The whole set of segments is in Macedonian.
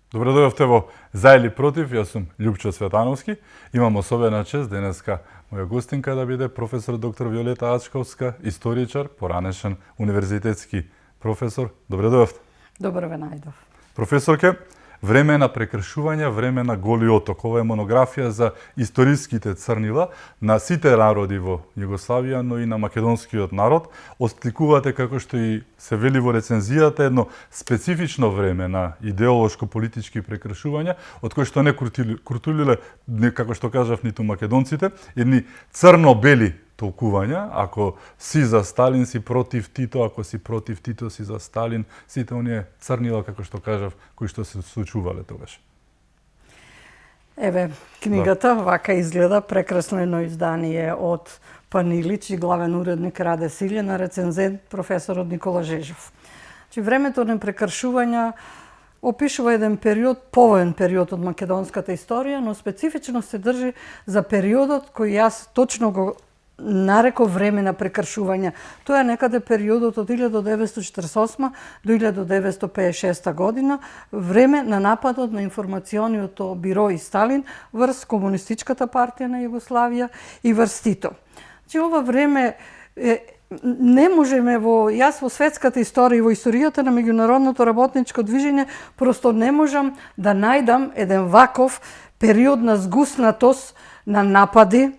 Добро дојдовте во За или против, јас сум Љупчо Светановски. Имам особена чест денеска моја гостинка да биде професор доктор Виолета Ачковска, историчар, поранешен универзитетски професор. Добро дојдовте. Добро ве најдов. Професорке, време на прекршување, време на Голи оток. Ова е монографија за историските црнила на сите народи во Југославија, но и на македонскиот народ. Осликувате, како што и се вели во рецензијата, едно специфично време на идеолошко-политички прекршувања, од кои што не крутулиле, како што кажав, ниту македонците, едни црно-бели толкувања, ако си за Сталин, си против Тито, ако си против Тито, си за Сталин, сите оние црнила, како што кажав, кои што се случувале тогаш. Еве, книгата вака изгледа, прекрасно едно издание од Панилич и главен уредник Раде Силјана, рецензент професорот Никола Жежов. Времето на прекршувања опишува еден период, повоен период од македонската историја, но специфично се држи за периодот кој јас точно го нареков време на прекршување. Тоа е некаде периодот од 1948 до 1956 година, време на нападот на информациониото биро и Сталин врз Комунистичката партија на Југославија и врз Тито. Ова време не можеме јас во светската историја и во историјата на меѓународното работничко движење просто не можам да најдам еден ваков период на згуснатост на напади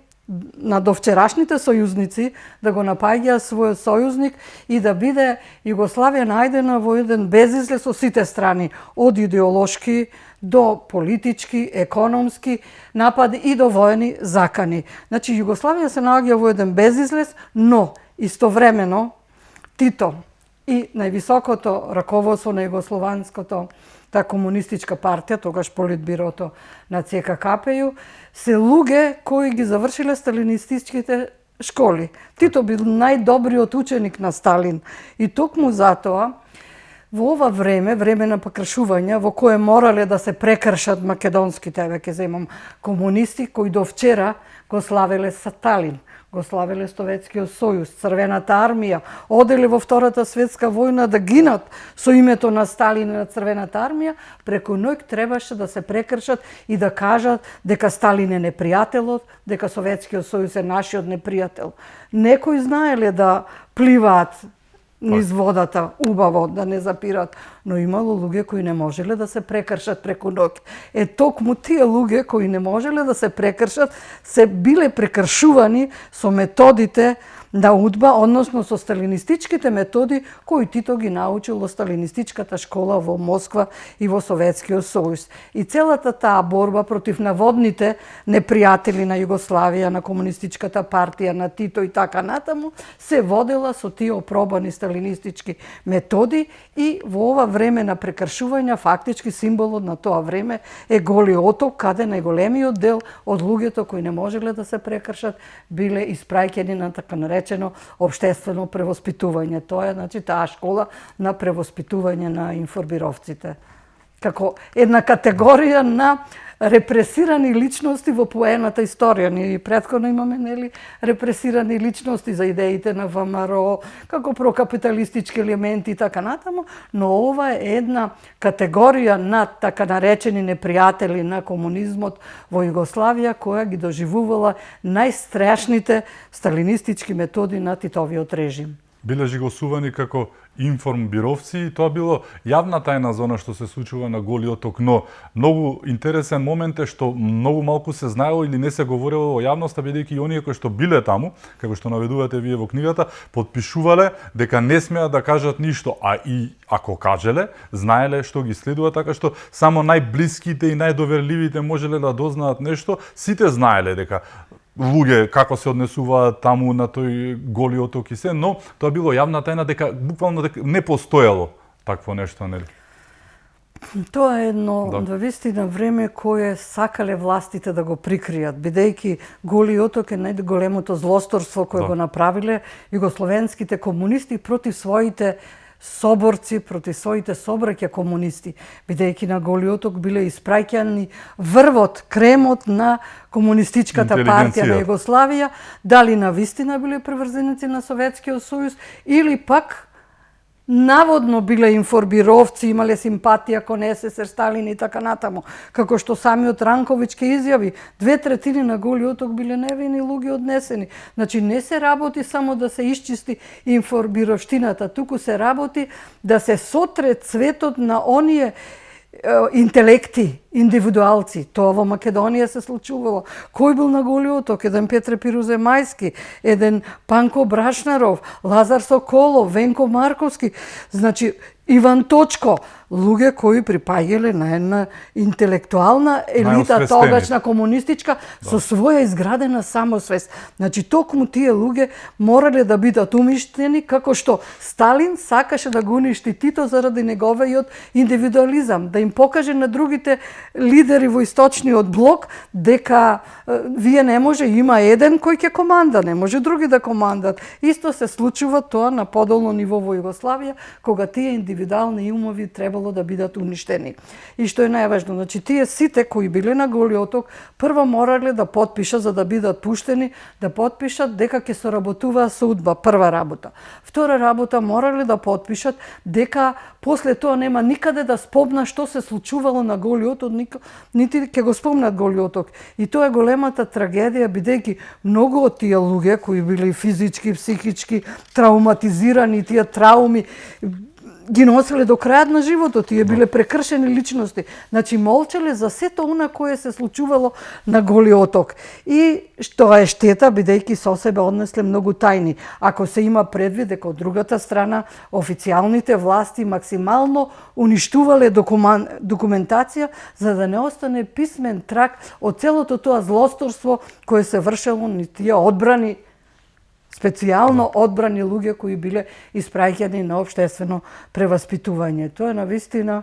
на довчерашните сојузници, да го напаѓа својот сојузник и да биде Југославија најдена во еден безизлез со сите страни, од идеолошки до политички, економски напади и до воени закани. Значи, Југославија се наоѓа во еден безизлез, но истовремено Тито и највисокото раководство на Југослованското та комунистичка партија, тогаш политбирото на ЦК-КПЈ, се луѓе кои ги завршиле сталинистичките школи. Тито бил најдобриот ученик на Сталин и токму затоа во ова време, време на прекршувања, во кое морале да се прекршат македонските, веќе земам, комунисти кои до вчера го славеле Сталин, го славеле Советскиот сојуз, Црвената армија, оделе во Втората светска војна да гинат со името на Сталин и на Црвената армија, преку ноќ требаше да се прекршат и да кажат дека Сталин е непријателот, дека Советскиот сојуз е нашиот непријател. Некои знаеле да пливаат низ водата, убаво да не запират, но имало луѓе кои не можеле да се прекршат преку ноќ. Токму тие луѓе кои не можеле да се прекршат, се биле прекршувани со методите на УДБА, односно со сталинистичките методи кои Тито ги научил во сталинистичката школа во Москва и во Советскиот сојуз. И целата таа борба против наводните непријатели на Југославија, на комунистичката партија, на Тито и така натаму, се водела со тие опробани сталинистички методи и во ова време на прекршувања, фактички символот на тоа време е Голи оток, каде најголемиот дел од луѓето кои не можеле да се прекршат биле испраќени на така наречено општествено превоспитување. Тоа е, значи, таа школа на превоспитување на информировците. Како една категорија на репресирани личности во поената историја. Ние претходно имаме, нели, репресирани личности за идеите на ВМРО, како прокапиталистички елементи и така натаму, но ова е една категорија на така наречени непријатели на комунизмот во Југославија, која ги доживувала најстрашните сталинистички методи на Титовиот режим. Биле жигосувани како информбировци и тоа било јавна тајна за она што се случува на Голи оток, но многу интересен момент е што многу малку се знаело или не се говорело во јавноста, бидејќи и оние кои што биле таму, како што наведувате вие во книгата, потпишувале дека не смеат да кажат ништо, а и ако кажеле, знаеле што ги следува, така што само најблиските и најдоверливите можеле да дознаат нешто, сите знаеле дека луѓе како се однесуваат таму на тој Голи оток и се, но тоа било јавна тајна дека буквално дека не постоело такво нешто, нели? Тоа е едно вистина време кое сакале властите да го прикријат, бидејќи Голи оток е најголемото злосторство кое го направиле југословенските комунисти против своите соборци, против своите собраќа комунисти, бидејќи на Голи оток биле испраќани врвот, кремот на комунистичката партија на Југославија, дали на вистина биле приврзеници на Советскиот сојуз или пак наводно биле информбировци, имале симпатија кон СССР, Сталин и така натаму. Како што самиот Ранковиќ ке изјави, 2/3 на Голи оток биле невини луѓе однесени. Значи не се работи само да се исчисти информбировштината, туку се работи да се сотре цветот на оние интелекти, индивидуалци. Тоа во Македонија се случувало. Кој бил на Голи оток? Еден Петре Пируземајски, еден Панко Брашнаров, Лазар Соколов, Венко Марковски, значи Иван Точко, луѓе кои припаѓале на една интелектуална елита, тогачна комунистичка, со своја изградена самосвест. Значи, токму тие луѓе морале да бидат умиштени, како што Сталин сакаше да го уништи Тито заради неговиот индивидуализам, да им покаже на другите лидери во источниот блок дека вие не може, има еден кој ќе команда, не може други да командат. Исто се случува тоа на подолно ниво во Југославија, кога тие индивидуални умови требало да бидат уништени. И што е најважно, значи тие сите кои биле на Голи оток, прво морале да потпишат за да бидат пуштени, да потпишат дека ќе соработуваат со УДБА, прва работа. Втора работа, морале да потпишат дека после тоа нема никаде да спомна што се случувало на Голи оток, нити ќе го спомнат Голи оток. И тоа е големата трагедија, бидејќи многу од тие луѓе кои биле физички, психички травматизирани, тие трауми ги носеле до крајот на животот, тие биле прекршени личности. Значи молчеле за сето она кое се случувало на Голи оток. И што е штета, бидејќи со себе однесле многу тајни. Ако се има предвид дека од другата страна официјалните власти максимално уништувале документација за да не остане писмен траг од целото тоа злосторство кое се вршело ни тие одбрани, специјално одбрани луѓе кои биле испраќани на општествено преваспитување. Тоа е навистина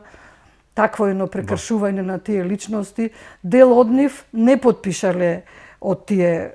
такво едно прекршување на тие личности. Дел од нив не потпишале од тие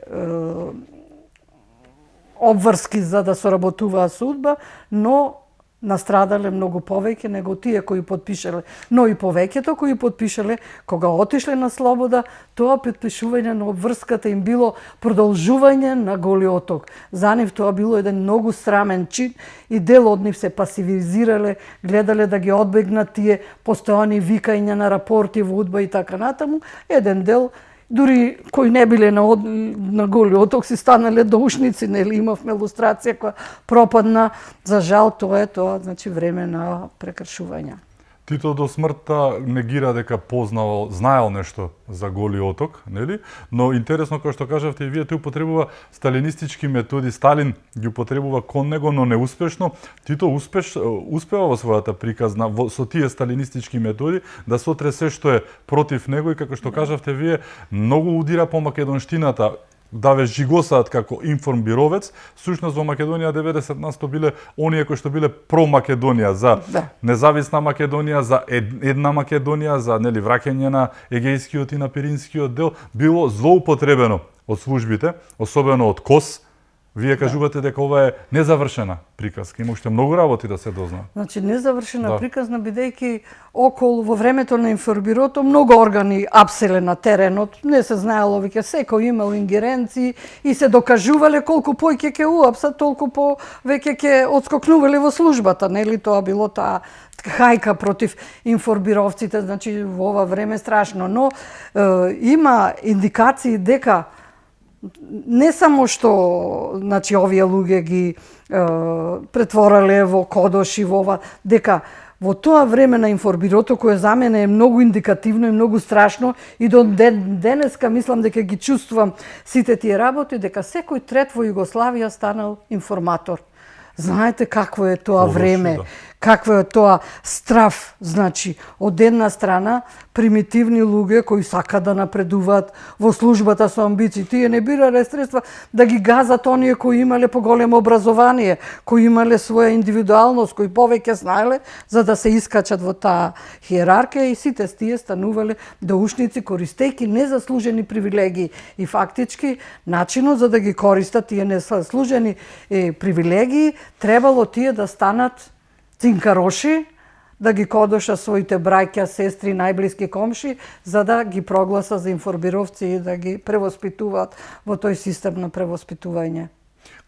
обврски за да соработуваат со УДБА, но настрадале многу повеќе него тие кои потпишале. Но и повеќето кои потпишале, кога отишле на слобода, тоа потпишување на обврската им било продолжување на Голи оток. За нив тоа било еден многу срамен чин и дел од нив се пасивизирале, гледале да ги одбегнат тие постојани викања на рапорти во УДБА и така натаму. Еден дел дури кои не биле на Голи оток си станале доушници, нели имавме илустрација која пропадна. За жал тоа е тоа, значи време на прекршувања. Тито до смртта негира дека познавал, знаел нешто за Голи оток, нели? Но интересно кој што кажавте и вие, тој употребува сталинистички методи. Сталин ги употребува кон него, но неуспешно. Тито успева во својата приказна со тие сталинистички методи да сотре се што е против него и како што кажавте вие, многу удира по македонштината. Да ве жигосаат како информбировец, сушност во Македонија 90% биле оние кои што биле про Македонија, за независна Македонија, за една Македонија, за нели враќање на Егејскиот и на Пиринскиот дел, било злоупотребено од службите, особено од КОС. Вие кажувате дека ова е незавршена приказка, има уште многу работи да се дознаат. Значи незавршена приказна, бидејќи околу во времето на информбирото многу органи апселе на теренот, не се знаело веќе секој имал ингеренции и се докажувале колку поќе ќе уапсат, толку по веќе ќе одскокнувале во службата, нели тоа било таа хајка против информбировците, значи во ова време страшно, но има индикации дека не само што значи овие луѓе ги претворале во кодоши во ова, дека во тоа време на информбирото, кое за мене е многу индикативно и многу страшно и до денеска мислам дека ги чувствувам сите тие работи, дека секој трет во Југославија станал информатор. Знаете какво е тоа време, какво е тоа страв, значи, од една страна примитивни луѓе кои сакаат да напредуваат во службата со амбиции, тие не бирале средства да ги газат оние кои имале поголемо образование, кои имале своја индивидуалност, кои повеќе знаеле за да се искачат во таа хиерархија и сите тие станувале доушници користејќи незаслужени привилегии и фактички начинот за да ги користат тие незаслужени привилегии требало тие да станат цинкароши, да ги кодоша своите браќа, сестри, најблиски комши, за да ги прогласа за информбировци и да ги превоспитуваат во тој систем на превоспитување.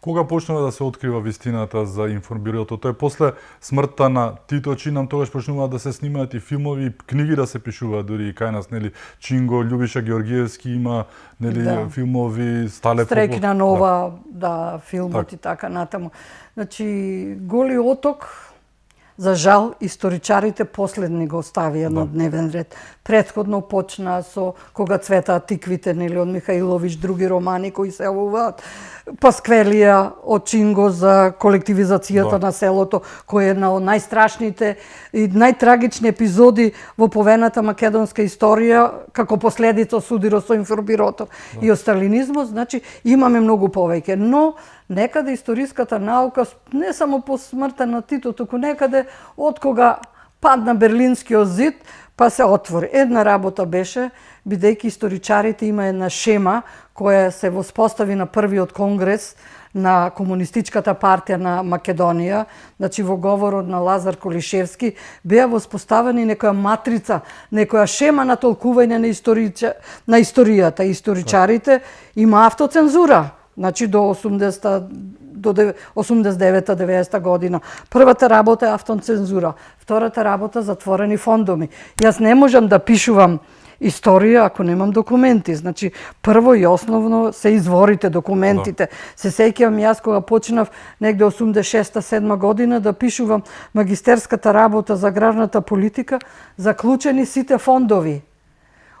Кога почнува да се открива вистината за информбирото? Тоа е после смртта на Тито Чинам, тогаш почнуваат да се снимаат и филмови, и книги да се пишуваат, дури и кај нас, нели, Чинго, Љубиша Георгиевски има, нели, филмови, Стале Стрекна нова, филмот и така натаму. Значи, Голи оток, за жал, историчарите последни го ставија на дневен ред. Претходно почна со Кога цветаат тиквите, нели, од Михаиловиќ, други романи кои се јавуваат. Пасквелија од Чинго за колективизацијата на селото, кој е една од најстрашните и најтрагични епизоди во повената македонска историја, како последица судиро со информбирото и од сталинизмот, значи имаме многу повеќе. Но некаде историската наука, не само по смртта на Тито, туку некаде од кога падна Берлинскиот зид, па се отвори. Една работа беше, бидејќи историчарите има една шема која се воспостави на првиот конгрес на Комунистичката партија на Македонија, значи во говорот на Лазар Колишевски, беа воспоставени некоја матрица, некоја шема на толкување на историјата. Историчарите има автоцензура, значи до 89-90 година. Првата работа е автоцензура, втората работа затворени фондови. Јас не можам да пишувам историја ако немам документи. Значи, прво и основно се изворите, документите. Се сеќавам јас кога почнав негде 86-7 година да пишувам магистерската работа за аграрната политика, заклучени сите фондови.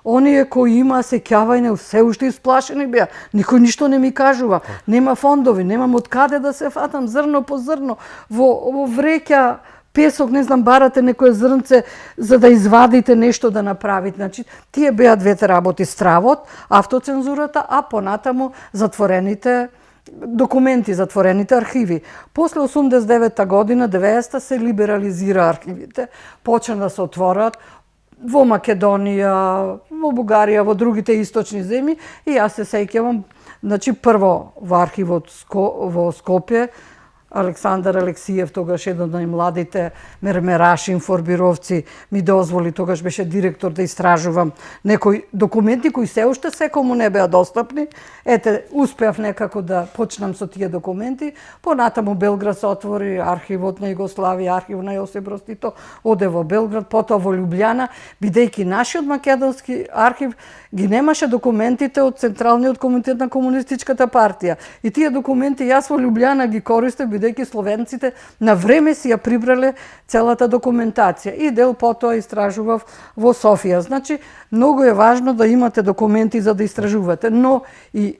Оние кои има сеќавање, се уште исплашени беа. Никој ништо не ми кажува. Нема фондови, немам од каде да се фатам зрно по зрно. Во вреќа песок, не знам, барате некое зрнце за да извадите нешто да направите. Значи, тие беа двете работи: стравот, автоцензурата, а понатаму затворените документи, затворените архиви. После 89-та година, 90-та, се либерализира архивите, почна да се отворат во Македонија, во Бугарија, во другите источни земји, и јас се сеќавам, значи, прво во архивот во Скопје, Александар Алексиев, тогаш еден од најмладите мермераши, информбировци, ми дозволи, тогаш беше директор, да истражувам некои документи кои се уште секому не беа достапни. Ете, успеав некако да почнам со тие документи. Понатаму Белград се отвори, архивот на Југославија, архив на Јосип Брз Тито, оде во Белград, потоа во Љубљана, бидејќи нашиот македонски архив ги немаше документите од Централниот комитет на Комунистичката партија. И тие документи јас во Љубљана ги користев, бидејќи словенците на време си ја прибрале целата документација. И дел потоа истражував во Софија. Значи, многу е важно да имате документи за да истражувате. Но,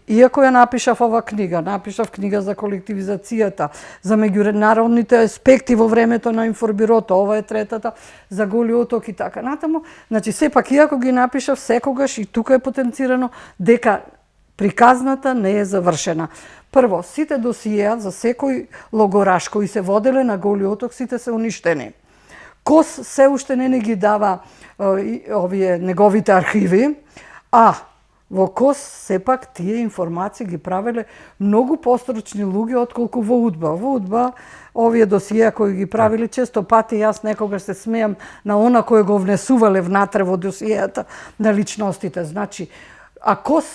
иако ја напишав ова книга, напишав книга за колективизацијата, за меѓународните аспекти во времето на информбирото, ова е третата, за Голи оток и така натаму, значи, сепак, иако ги напишав, секогаш и тука е потенцирано дека приказната не е завршена. Прво, сите досиеа за секој логораш кои се воделе на Голи оток, сите се уништени. КОС се уште не ги дава овие неговите архиви, а во КОС сепак тие информации ги правеле многу постручни луѓе отколку во УДБА. Во УДБА овие досиеа кои ги правиле, често пати јас некогаш се смеам на она кој го внесувале внатре во досиеата на личностите. Значи, а КОС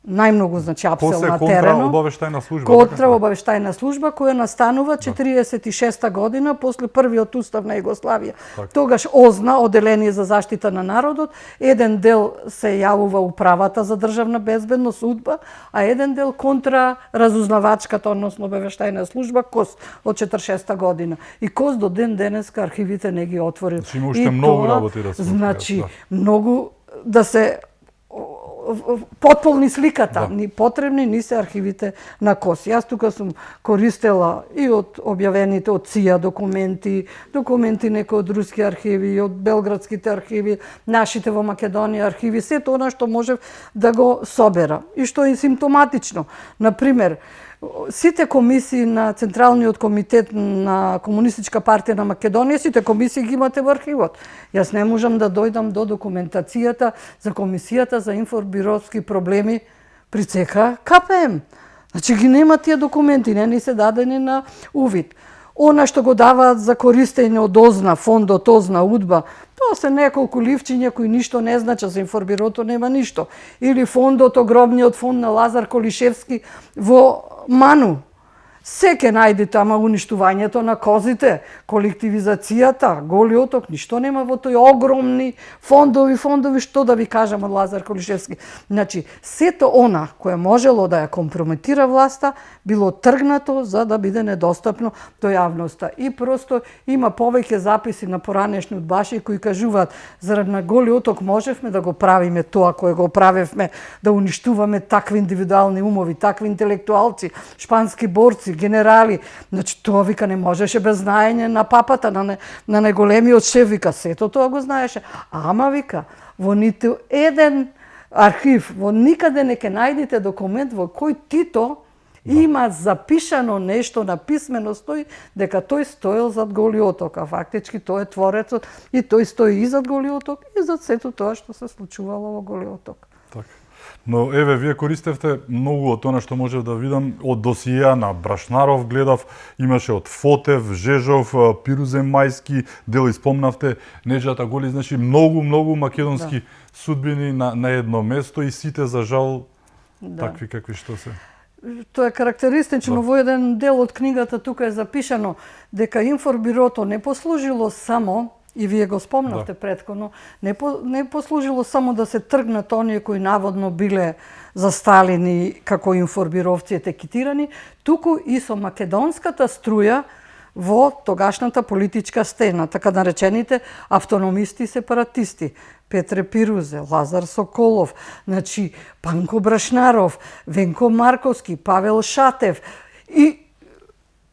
најмногу, значи, апсел на терено. Контраобавештајна служба. Контраобавештајна служба која настанува 46-та година после првиот устав на Југославија. Тогаш ОЗНА, Оделение за заштита на народот, еден дел се јавува управата за државна безбедност, УДБА, а еден дел контраразузнавачката, односно обавештајна служба, КОС, од 46-та година. И КОС до ден денеска архивите не ги отворил. Значи, има уште многу работи да се отворат. Значи, многу да се потполни сликата, ни потребни ни се архивите на КОС. Јас тука сум користела и од објавените од ЦИА документи, некои од руски архиви, од белградските архиви, нашите во Македонија архиви, сето она што можев да го собера. И што е симптоматично. Например, сите комисии на Централниот комитет на Комунистичка партија на Македонија, сите комисии ги имате во архивот. Јас не можам да дојдам до документацијата за Комисијата за информбировски проблеми при ЦК КПМ. Значи ги нема тие документи, не ни се дадени на увид. Она што го даваат за користење од ОЗНА, фондот ОЗНА, УДБА, тоа се неколку ливчиња кои ништо не значат, за информбирото нема ништо. Или фондот, огромниот фонд на Лазар Колишевски во Ману. Се ке најдете, ама уништувањето на козите, колективизацијата, Голи оток, ништо нема во тој огромни фондови, што да ви кажам од Лазар Колишевски. Значи, сето она кое можело да ја компрометира власта, било тргнато за да биде недостапно до јавноста. И просто има повеќе записи на поранешни удбаши кои кажуваат заради на Голи оток можевме да го правиме тоа кое го правевме, да уништуваме такви индивидуални умови, такви интелектуалци, шпански борци, генерали. Значи, тоа вика не можеше без знаење на папата, на најголемиот шеф, вика, сето тоа го знаеше. Ама, вика, во ниту еден архив, во никаде не ке најдете документ во кој Тито има запишано нешто на писмено стои дека тој стоел зад Голи оток, а фактички тој е творецот и тој стои и зад Голи оток и зад сето тоа што се случувало во Голи оток. Така. Но еве, вие користевте многу од тоа што можев да видам од досиеа на Брашнаров, гледав, имаше од Фотев, Жежов, Пирузе Мајски, дел испомнавте, Неджата Голи, значи многу македонски судбини на едно место и сите за жал такви какви што се. Тоа е карактеристично, во еден дел од книгата тука е запишано дека информбирото не послужило само, и вие го спомнавте претходно, не послужило само да се тргнат оние кои наводно биле засталени како информбировци етикетирани, туку и со македонската струја во тогашната политичка стена, така наречените автономисти и сепаратисти. Петре Пирузе, Лазар Соколов, значи Панко Брашнаров, Венко Марковски, Павел Шатев и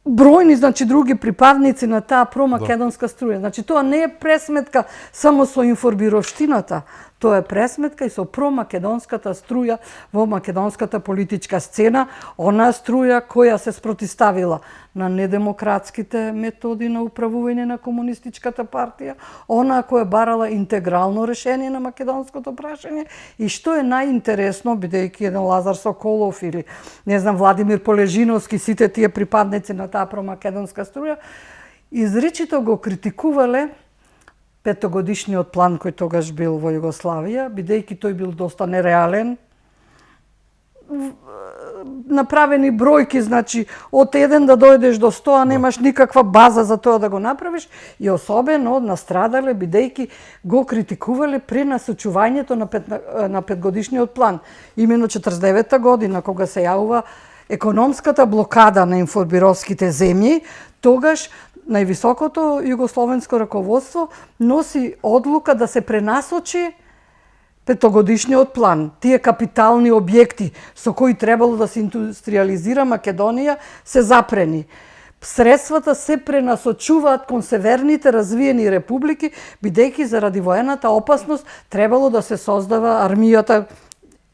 бројни, значи, други припадници на таа промакедонска струја. Значи, тоа не е пресметка само со информбировштината, тоа е пресметка и со промакедонската струја во македонската политичка сцена, онаа струја која се спротиставила на недемократските методи на управување на комунистичката партија, онаа која барала интегрално решение на македонското прашање и што е најинтересно, бидејќи еден Лазар Соколов или, не знам, Владимир Полежиновски, сите тие припадници на таа промакедонска струја, изричито го критикувале петогодишниот план кој тогаш бил во Југославија, бидејќи тој бил доста нереален, направени бројки, значи од 1 да дојдеш до 100, немаш никаква база за тоа да го направиш и особено настрадале бидејќи го критикувале пренасочувањето на петгодишниот план. Именно 49-та година кога се јавува економската блокада на информбировските земји, тогаш највисокото југословенско раководство носи одлука да се пренасочи петогодишниот план. Тие капитални објекти со кои требало да се индустриализира Македонија се запрени. Средствата се пренасочуваат кон северните развиени републики, бидејќи заради воената опасност требало да се создава армијата.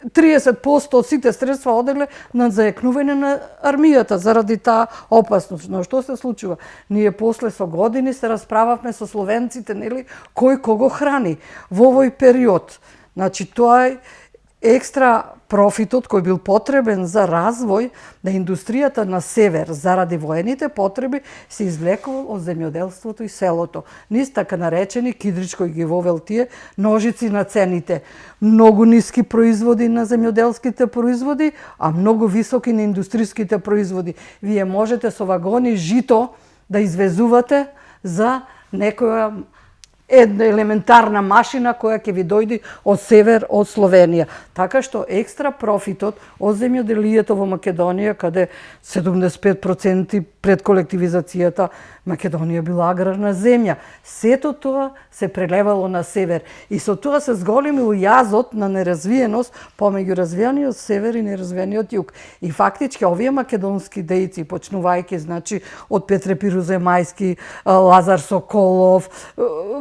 30% од сите средства оделе на зајакнување на армијата заради таа опасност. Но што се случува? Ние после со години се расправавме со словенците, нели, кој кого храни во овој период. Значи, тоа е екстра профитот кој бил потребен за развој на индустријата на север заради воените потреби се извлекува од земјоделството и селото. Низ така наречени Кидрич кој ги вовел тие ножици на цените. Многу ниски производи на земјоделските производи, а многу високи на индустриските производи. Вие можете со вагони жито да извезувате за некоја една елементарна машина која ќе ви дојде од север, од Словенија. Така што екстра профитот од земјоделието во Македонија, каде 75% пред колективизацијата Македонија била аграрна земја. Сето тоа се прелевало на север. И со тоа се зголемил јазот на неразвиеност помеѓу развиениот север и неразвиениот југ. И фактички овие македонски дејци, почнувајќи, значи, од Петре Пирузе Мајски, Лазар Соколов,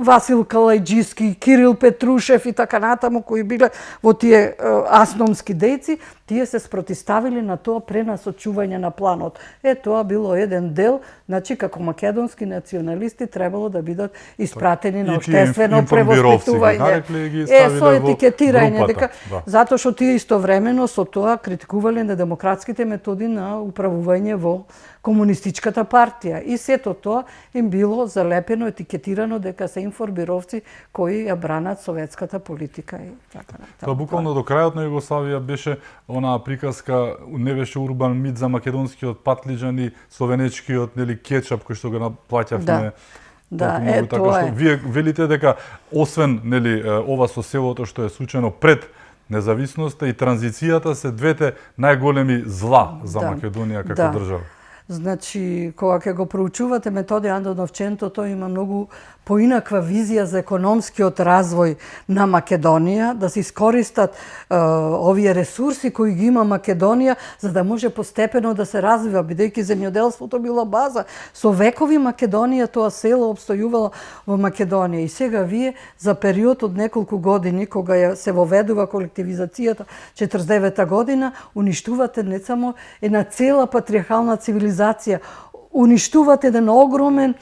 Васил Калајџиски, Кирил Петрушев и така натаму, кои биле во тие асономски дејци, тие се спротиставили на тоа пренасочување на планот. Тоа било еден дел, значи како македонски националисти требало да бидат испратени на општествено превоспитување. Со етикетирање, дека затоа што тие истовремено со тоа критикувале недемократските методи на управување во комунистичката партија. И сето тоа им било залепено, етикетирано дека се информбировци кои ја бранат советската политика и така натаму. Тоа буквално до крајот на Југославија беше онаа приказка, не беше урбан мит за македонскиот патлиџани, словенечкиот, нели, кетчап кој што го наплаќавме. Да, тоа е. Вие велите дека освен, нели, ова со селото што е случено пред независноста и транзицијата се двете најголеми зла за Македонија како држава. Значи, кога ќе го проучувате Методи Андоновченто, тој има многу поинаква визија за економскиот развој на Македонија, да се искористат овие ресурси кои ги има Македонија, за да може постепено да се развива, бидејќи земјоделството била база. Со векови Македонија, тоа село обстојувало во Македонија. И сега вие за период од неколку години, кога се воведува колективизацијата 49-та година, уништувате не само една цела патриархална цивилизација, уништувате еден огромен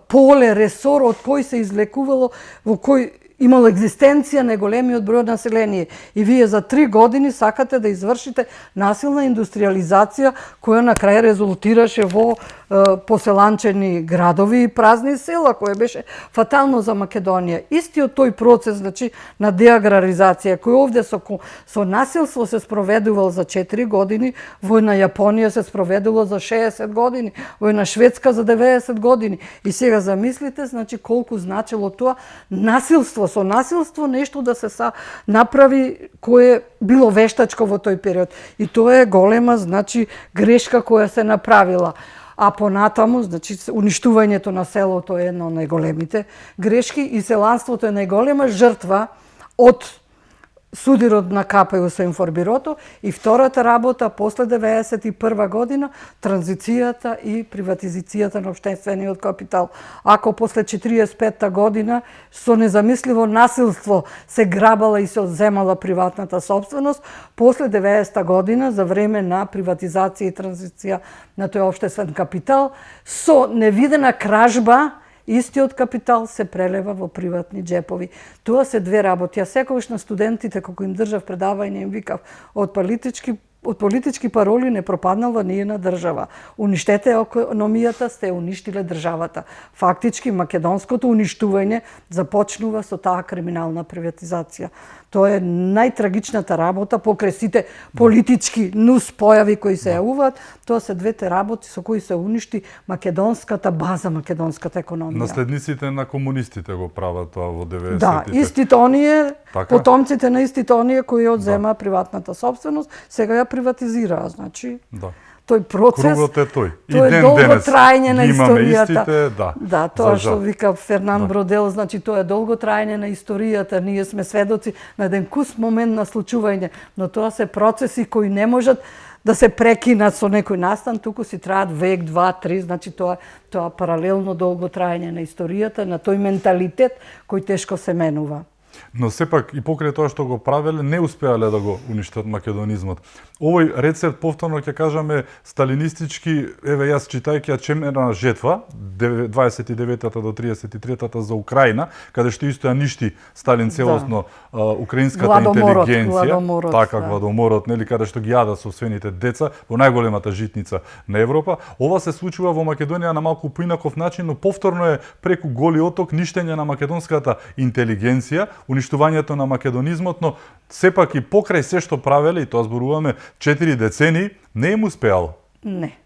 поле, ресор од кој се излекувало, во кој имало екзистенција на големиот број од население. И вие за 3 години сакате да извршите насилна индустриализација, која на крај резултираше во поселанчени градови и празни села, кој беше фатално за Македонија. Истиот тој процес, значи, на деаграризација, кој овде со насилство се спроведувал за 4 години, во на Јапонија се спроведувало за 60 години, во на Шведска за 90 години. И сега замислите, значи, колку значило тоа насилство, со насилство нешто да се направи кое било вештачко во тој период. И тоа е голема, значи, грешка која се направила. А понатаму, значи, уништувањето на селото е една од најголемите грешки и селанството е најголема жртва од судирот на КПУ со информбирото. И втората работа, после 91 година, транзицијата и приватизацијата на општествениот капитал. Ако после 45 година со незамисливо насилство се грабала и се одземала приватната собственост, после 90 година, за време на приватизација и транзиција на тој општествен капитал, со невидена кражба, истиот капитал се прелева во приватни джепови. Тоа се две работи. Ја секогаш на студентите, кога им држав предавање, им викав, од политички пароли не пропаднала ни една држава. Уништете економијата, сте уништиле државата. Фактички, македонското уништување започнува со таа криминална приватизација. Тоа е најтрагичната работа покрај сите политички нус појави кои се јавуваат. Тоа се двете работи со кои се уништи македонската база, македонската економија. Наследниците на комунистите го прават тоа во 90-тите. Да, истите оние, потомците на истите оние кои одзема приватната собственост, сега ја приватизираа, значи. Да. Тој процес, кругот е тој. Тоа е долго трајање на историјата. Истите, да, тоа што вика Фернан Бродел, значи тоа е долго трајање на историјата. Ние сме сведоци на еден кус момент на случување, но тоа се процеси кои не можат да се прекинат со некој настан, туку си траат век, 2, 3, значи тоа паралелно долго трајање на историјата, на тој менталитет кој тешко се менува. Но сепак и покрај тоа што го правеле, не успеале да го уништат македонизмот. Овој рецепт, повторно ќе кажаме, сталинистички, еве јас читајќи Чемерна жетва, 29-та до 33-та за Украина, каде што исто ја ништи Сталин целосно украинската интелигенција, така гладоморот, нели, каде што ги јадат собствените деца во најголемата житница на Европа. Ова се случува во Македонија на малку поинаков начин, но повторно е преку Голи оток, ништење на македонската интелигенција, уништувањето на македонизмот, но сепак и покрај се што правеле, и тоа зборуваме 4 децении, не им успеало. Не.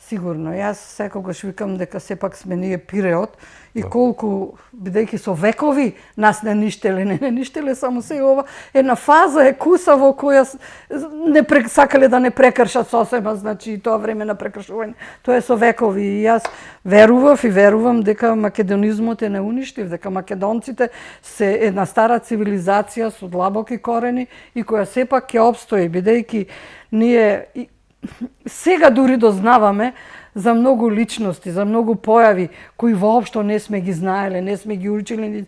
Сигурно. Јас секогаш викам дека сепак сме ние период и колку, бидејќи со векови нас не ништеле само се ова, една фаза е куса во која сакале да не прекршат сосема, значи тоа време на прекршување. Тоа е со векови и јас верував и верувам дека македонизмот е неуништив, дека македонците се една стара цивилизација со длабоки корени и која сепак ќе обстои, бидејќи ние сега дури дознаваме за многу личности, за многу појави кои воопшто не сме ги знаеле, не сме ги учили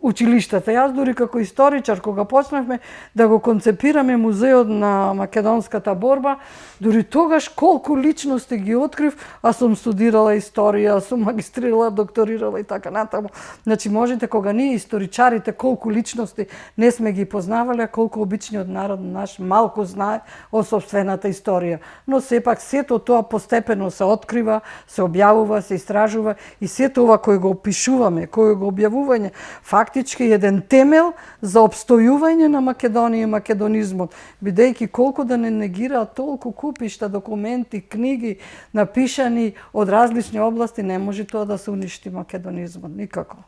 училиштата. Јас дури како историчар, кога почнавме да го концепираме музеот на македонската борба, дури тогаш колку личности ги открив, а сум студирала историја, сум магистрирала, докторирала и така натаму. Значи можете кога ние историчарите колку личности не сме ги познавале, колку обичниот народ наш малку знае од сопствената историја. Но сепак сето тоа постепено се открива, се објавува, се истражува и сето ова кој го опишуваме, кој го објавување, фактички еден темел за обстојување на Македонија и македонизмот, бидејќи колку да не негираат толку купишта документи, книги напишани од различни области, не може тоа да се уништи македонизмот никако.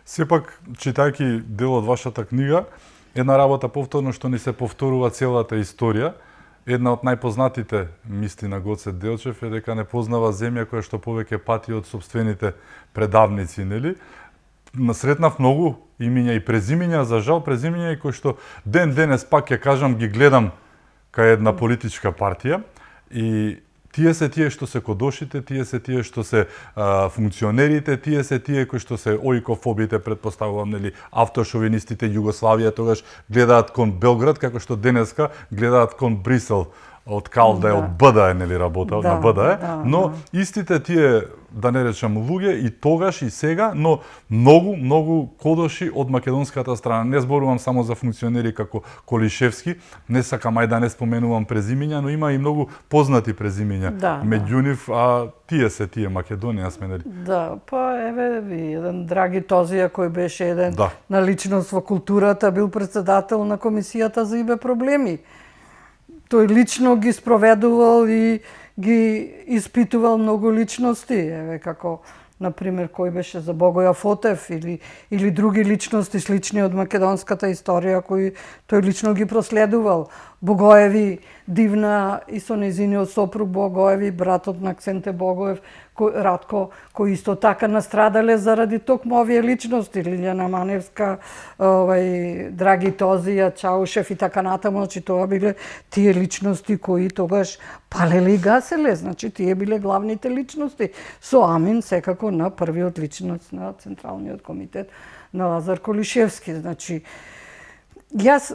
Сепак, читајќи дел од вашата книга, една работа повторно што ни се повторува целата историја, една од најпознатите мисли на Гоце Делчев е дека не познава земја која што повеќе пати од сопствените предавници, нели? Сретнав многу имиња и презимиња, за жал презимиња и кои што ден денес пак ќе кажам ги гледам кај една политичка партија и тие се тие што се кодошите, тие се тие што се функционерите, тие се тие кои што се оикофобите, предпоставувам, нели, автошовинистите, Југославија тогаш гледаат кон Белград, како што денеска гледаат кон Брисел, од Калда, од БДА, нели, работа на БДА, но истите тие, да не речам луѓе, и тогаш и сега, но многу кодоши од македонската страна. Не зборувам само за функционери како Колишевски, не сакам да не споменувам презимиња, но има и многу познати презимиња. Меѓу нив, а тие се тие Македонија сме, нели? Да, па еве ви, еден Драги Тозија кој беше еден на личност во културата, бил председател на комисијата за ИБ проблеми. Тој лично ги спроведувал и ги испитувал многу личности, еве како например кој беше за Богоја Фотев или други личности слични од македонската историја кои тој лично ги проследувал. Богоеви, Дивна и со нејзиниот сопруг Богоеви, братот на Ксенте Богоев, Радко, кои исто така настрадале заради токму овие личности, Лилјана Маневска, Драги Тозија, Чаушев и така натаму, значи тоа биле тие личности кои тогаш палеле и гаселе, значи тие биле главните личности, со амин секако на првиот личност на Централниот комитет на Лазар Колишевски, значи јас,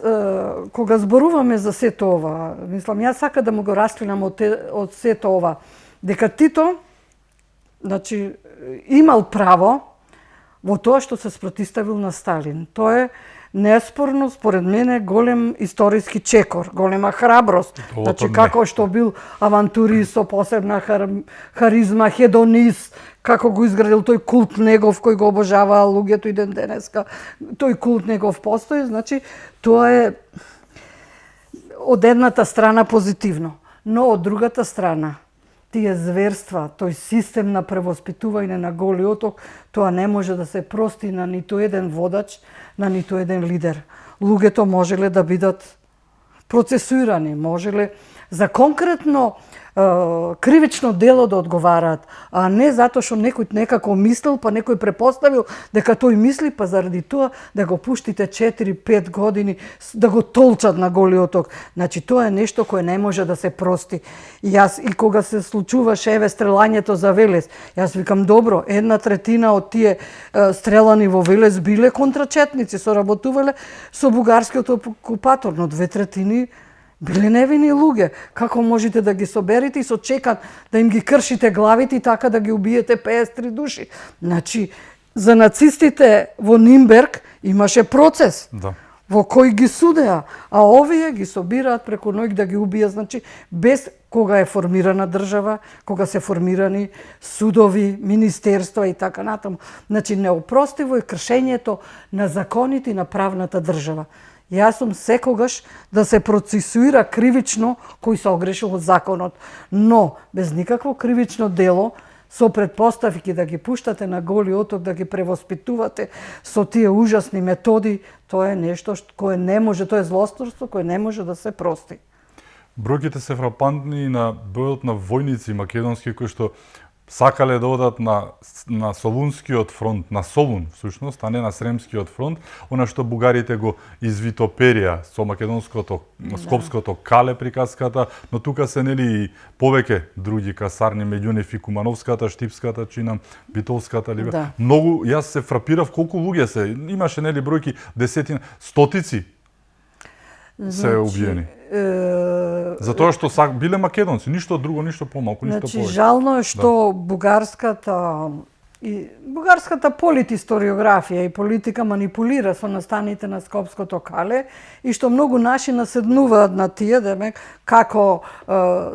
кога зборуваме за сето ова, мислам, јас сака да му го расклинам од сето ова, дека Тито, значи, имал право во тоа што се спротиставил на Сталин. Тоа е неспорно, според мене, голем историски чекор, голема храброст. Значи, како што бил авантурист со посебна харизма, хедонист, како го изградил тој култ негов кој го обожаваа луѓето и ден денеска. Тој култ негов постои, значи, тоа е од едната страна позитивно. Но од другата страна, тие зверства, тој систем на превоспитување на Голи Оток, тоа не може да се прости на ниту еден водач, на ниту еден лидер. Луѓето можеле да бидат процесуирани, можеле за конкретно кривично дело да одговараат, а не затоа што некој некако мислил, па некој препоставил дека тој мисли, па заради тоа да го пуштите 4-5 години да го толчат на Голи Оток. Значи тоа е нешто кое не може да се прости. И јас и кога се случуваше еве стрелањето за Велес, јас викам добро, 1/3 од тие стрелани во Велес биле контрачетници, соработувале со бугарскиот окупатор, но 2/3 биле невини луѓе. Како можете да ги соберете и со чекан да им ги кршите главите и така да ги убиете 53 души? Значи, за нацистите во Нимберг имаше процес во кој ги судеа, а овие ги собираат преку ноќ да ги убијат, значи, без кога е формирана држава, кога се формирани судови, министерства и така натаму. Значи, неопростиво е кршењето на законите и на правната држава. Јас сум секогаш да се процесуира кривично кој се огрешил од законот, но без никакво кривично дело, со предпоставки да ги пуштате на Голи Оток, да ги превоспитувате со тие ужасни методи, тоа е нешто кое не може, тоа е злосторство кое не може да се прости. Бројките се фрапантни на бројот на војници македонски кои што сакале да одат на Солунскиот фронт, на Солун, всушност, а не на Сремскиот фронт, она што бугарите го извитоперија со македонското, скопското Кале приказката, но тука се нели и повеќе други касарни, меѓу нив и Кумановската, Штипската, чинам, Битолската, многу, јас се фрапирав колку луѓе се, имаше нели бројки десетина, стотици се убиени. Затоа што биле македонци, ништо друго, ништо помалку, ништо повеќе. Значи, жално е што бугарската И бугарската политисториографија и политика манипулира со настаните на Скопското кале и што многу наши наседнуваат на тие, како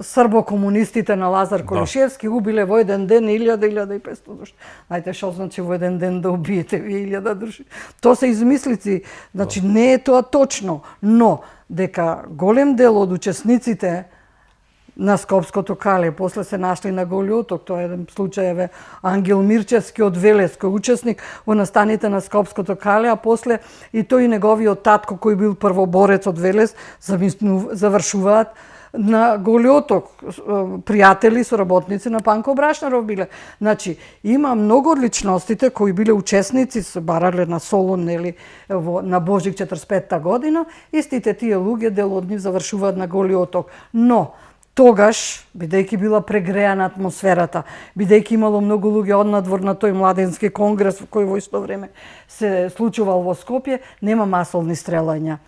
србо-комунистите на Лазар Колишевски убиле во еден ден 1000-1500 души. Знаете што значи во еден ден да убиете ви 1000 души? Тоа се измислици, значи не е тоа точно, но дека голем дел од учесниците на Скопското кале, после се нашли на Голи оток, тоа е еден случај Ангел Мирчевски од Велес, кој учесник во настаните на Скопското кале, а после и тој и неговиот татко, кој бил првоборец од Велес, завршуваат на Голи оток, пријатели, соработници на Панко Брашнаров биле. Значи, има многу од личностите кои биле учесници, се барале на Солун, нели, на Божик 45-та година, истите тие луѓе, дел од нив завршуваат на Голи оток. Но, тогаш, бидејќи била прегреана атмосферата, бидејќи имало многу луѓе однадвор на тој младенски конгрес кој во исто време се случувал во Скопје, нема масовни стрелања.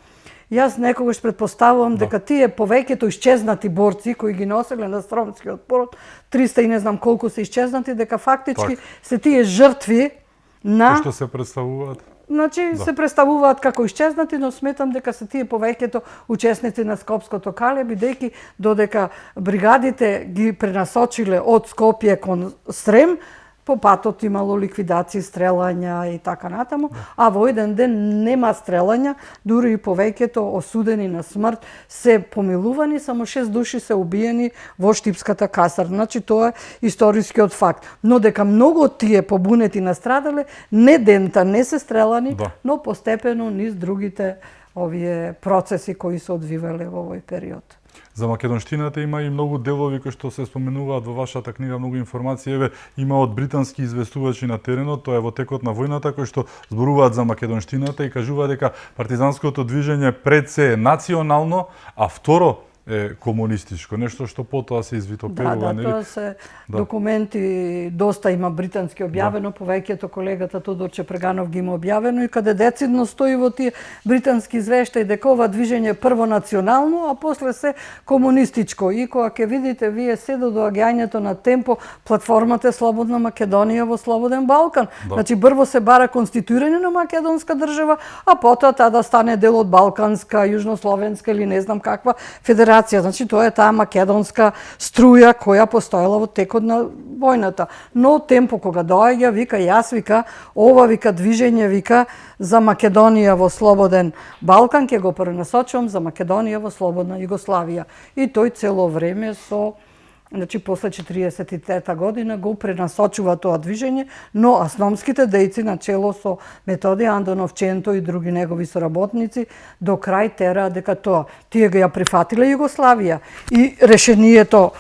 Јас некогаш претпоставувам дека тие повеќето исчезнати борци кои ги носеле на Стромскиот пород, 300 и не знам колку се исчезнати, дека фактички се тие жртви на што се представуваат. Значи, се представуваат како исчезнати, но сметам дека се тие повеќето учесници на Скопското кале, бидејќи додека бригадите ги пренасочиле од Скопје кон Срем, по патот имало ликвидации, стрелања и така натаму, а во еден ден нема стрелања, дури и повеќето осудени на смрт се помилувани, само 6 души се убиени во Штипската касарна. Значи, тоа е историскиот факт. Но дека многу од тие побунети настрадале, не дента, не се стрелани, но постепено низ другите овие процеси кои се одвивале во овој период. За македонштината има и многу делови кои што се споменуваат во вашата книга, многу информации. Има од британски известувачи на теренот, тоа е во текот на војната, кои што зборуваат за македонштината и кажуваат дека партизанското движење пред се е национално, а второ е комунистичко, нешто што потоа се извитоперува. Тоа се документи, доста има британски објавено, повеќето колегата Тодор Чепреганов ги има објавено и каде децидно стои во тие британски извештаи дека ова движење е прво национално, а после се комунистичко. И кога ќе видите вие се до доаѓањето на Темпо, платформата е Слободна Македонија во Слободен Балкан. Значи прво се бара конституирање на македонска држава, а потоа таа да стане дел од балканска, јужнословенска или не знам каква федерација. Значи, тоа е таа македонска струја која постоела во текот на војната. Но Темпо кога доаѓа, вика, ова движење, за Македонија во Слободен Балкан, ќе го пренасочувам за Македонија во Слободна Југославија. И тој цело време Значи, после 43-та година го пренасочува тоа движење, но асономските дејци начело со Методи Андонов, Ченто и други негови соработници до крај тера дека тие ја прифатиле Југославија и решението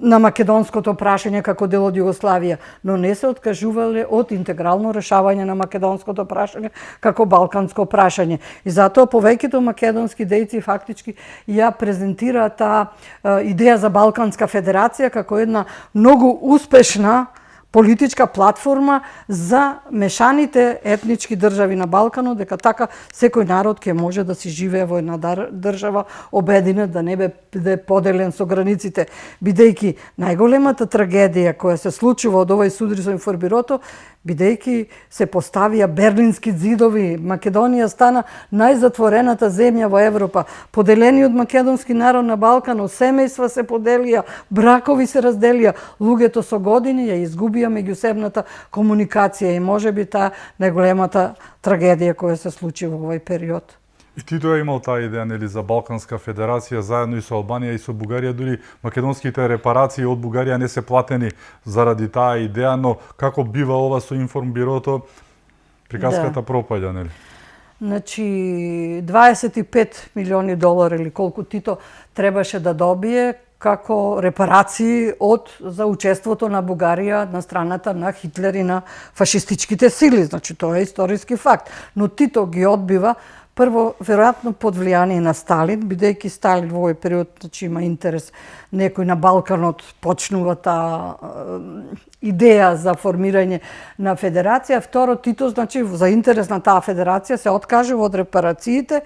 на македонското прашање како дел од Југославија, но не се откажувале од интегрално решавање на македонското прашање како балканско прашање. И затоа повеќето македонски дејци фактички ја презентираат таа идеја за Балканска федерација како една многу успешна политичка платформа за мешаните етнички држави на Балканот, дека така секој народ ќе може да си живее во една држава обединет, да не биде поделен со границите, бидејќи најголемата трагедија која се случува од овој судрин со информбирото, бидејќи се поставија Берлински зидови, Македонија стана најзатворената земја во Европа. Поделениот македонски народ на Балканот, семејства се поделија, бракови се разделија, луѓето со години ја изгубија меѓусебната комуникација и можеби таа најголемата трагедија која се случи во овој период. И Тито е имал таа идеја, нели, за Балканска федерација, заедно и со Албанија и со Бугарија, дури македонските репарации од Бугарија не се платени заради таа идеја, но како бива ова со информбирото, приказката пропаѓа, нели? Значи, 25 милиони долари или колку Тито требаше да добие како репарации за учеството на Бугарија на страната на Хитлер и на фашистичките сили. Значи, тоа е историски факт. Но Тито ги одбива прво, веројатно под влијание на Сталин, бидејќи Сталин во овој период, значи, има интерес, некој на Балканот почнува таа идеја за формирање на федерација. Второ, Тито, значи, за интерес на таа федерација се откажува од репарациите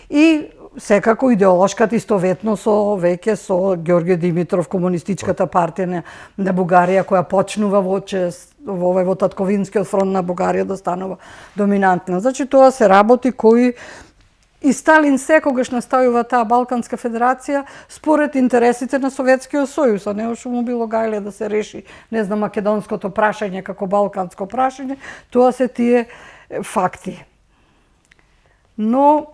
и секако идеолошката истоветност со веќе со Ѓорѓе Димитров, комунистичката партија на Бугарија која почнува во татковинскиот фронт на Бугарија да станува доминантна. Значи тоа се работи кои и Сталин секогаш наставува таа Балканска федерација според интересите на Советскиот сојуз, а не што му било гајле да се реши, не знам, македонското прашање како балканско прашање, тоа се тие факти. Но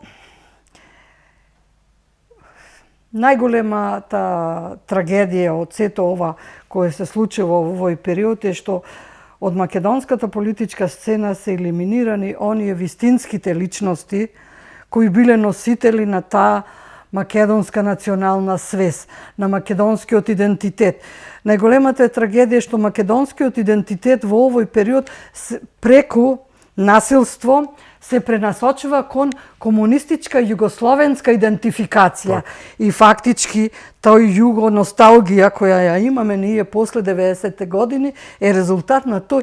најголемата трагедија од сето ова кое се случува во овој период е што од македонската политичка сцена се елиминирани оние вистинските личности кои биле носители на таа македонска национална свест, на македонскиот идентитет. Најголемата трагедија е што македонскиот идентитет во овој период преку насилство се пренасочува кон комунистичка југословенска идентификација. И фактички тој југо-носталгија која ја имаме ние после 90-те години е резултат на тој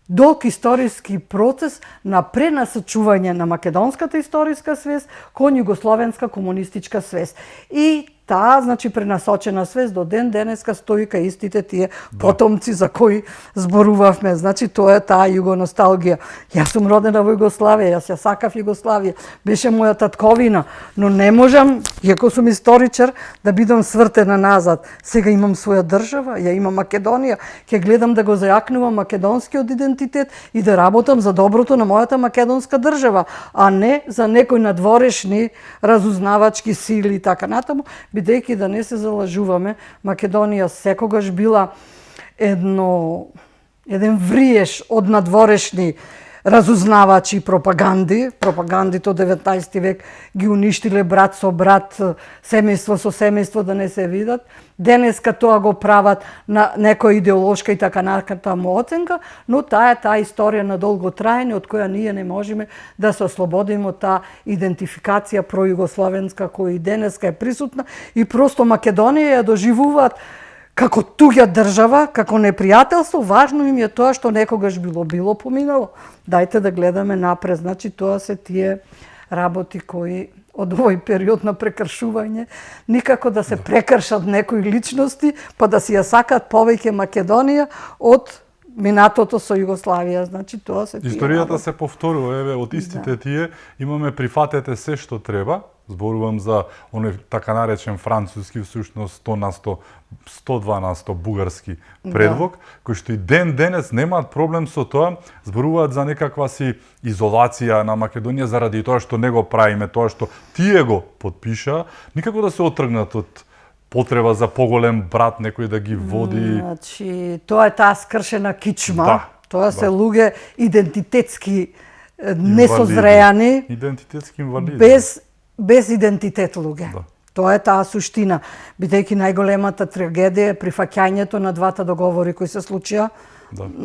долг историски процес на пренасочување на македонската историска свест кон југословенска комунистичка свест. И таа, значи, пренасочена свест до ден денеска стои кај истите тие потомци за кои зборувавме. Значи, тоа е таа југоносталгија. Јас сум родена во Југославија, јас ја сакав Југославија, беше моја татковина, но не можам, иако сум историчар, да бидам свртена назад. Сега имам своја држава, ја имам Македонија, ќе гледам да го зајакнувам македонскиот идентитет и да работам за доброто на мојата македонска држава, а не за некои надворешни разузнавачки сили и така натаму, бидејќи да не се залажуваме, Македонија секогаш била еден вриеш од надворешни разузнавачи и пропаганди. Пропагандите од 19 век ги уништиле брат со брат, семејство со семејство да не се видат. Денеска тоа го прават на некоја идеолошка и така натаму оценка, но таа е таа историја на долго траење од која ние не можеме да се ослободиме од таа идентификација пројугословенска која и денеска е присутна и просто Македонија ја доживуваат како туѓа држава, како непријателство. Важно им е тоа што некогаш било поминало. Дајте да гледаме напред. Значи тоа се тие работи кои од овој период на прекршување, никако да се прекршат некои личности, па да си ја сакат повеќе Македонија од минатото со Југославија. Значи тоа се тие Историјата работи. се повторува, еве, од истите тие имаме прифатете се што треба. Зборувам за оној така наречен француски, всушност 100 на 100, 102 на 100 бугарски предлог, кој што и ден денес немаат проблем со тоа, зборуваат за некаква си изолација на Македонија заради тоа што не го правиме, тоа што тие го подпиша, никако да се отргнат од потреба за поголем брат, некој да ги води. Значи, тоа е таа скршена кичма. Да, Тоа се луѓе идентитетски несозреани, идентитетски инвалиди. без идентитет луѓе. Да. Тоа е таа суштина, бидејќи најголемата трагедија е прифаќањето на двата договори кои се случија,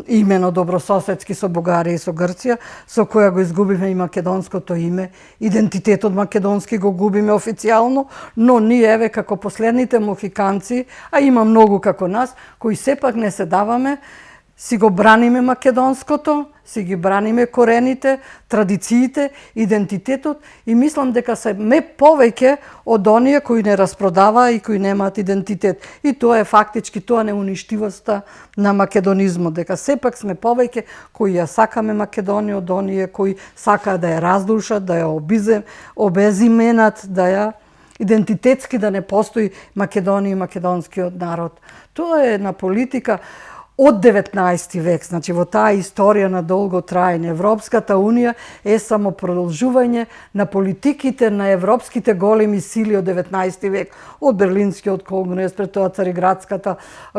имено добрососедски со Бугарија и со Грција, со која го изгубиме и македонското име, идентитетот македонски го губиме официјално, но ние еве како последните мохиканци, а има многу како нас, кои сепак не се даваме, си го браниме македонското, си ги браниме корените, традициите, идентитетот и мислам дека се повеќе од оние кои не распродаваа и кои немаат идентитет. И тоа е фактички, тоа не уништивоста на македонизмот, дека сепак сме повеќе кои ја сакаме Македонија од оние кои сакаат да ја раздушат, да ја обезименат, да ја идентитетски да не постои Македонија и македонскиот народ. Тоа е една политика од 19 век, значи во таа историја на долго траење. Европската Унија е само продолжување на политиките на европските големи сили од 19 век, од Берлинскиот конгрес, пред тоа Цариградската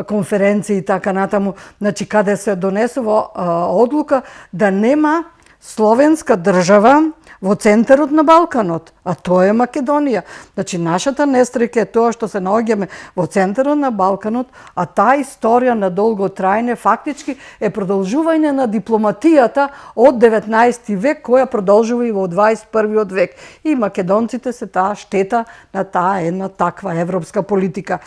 конференција и така натаму, значи каде се донесува одлука да нема словенска држава во центарот на Балканот, а тоа е Македонија. Значи, нашата несреќа е тоа што се наоѓаме во центарот на Балканот, а таа историја на долго траење фактички е продолжување на дипломатијата од 19 век, која продолжува и во 21 век. И македонците се таа штета на таа една таква европска политика.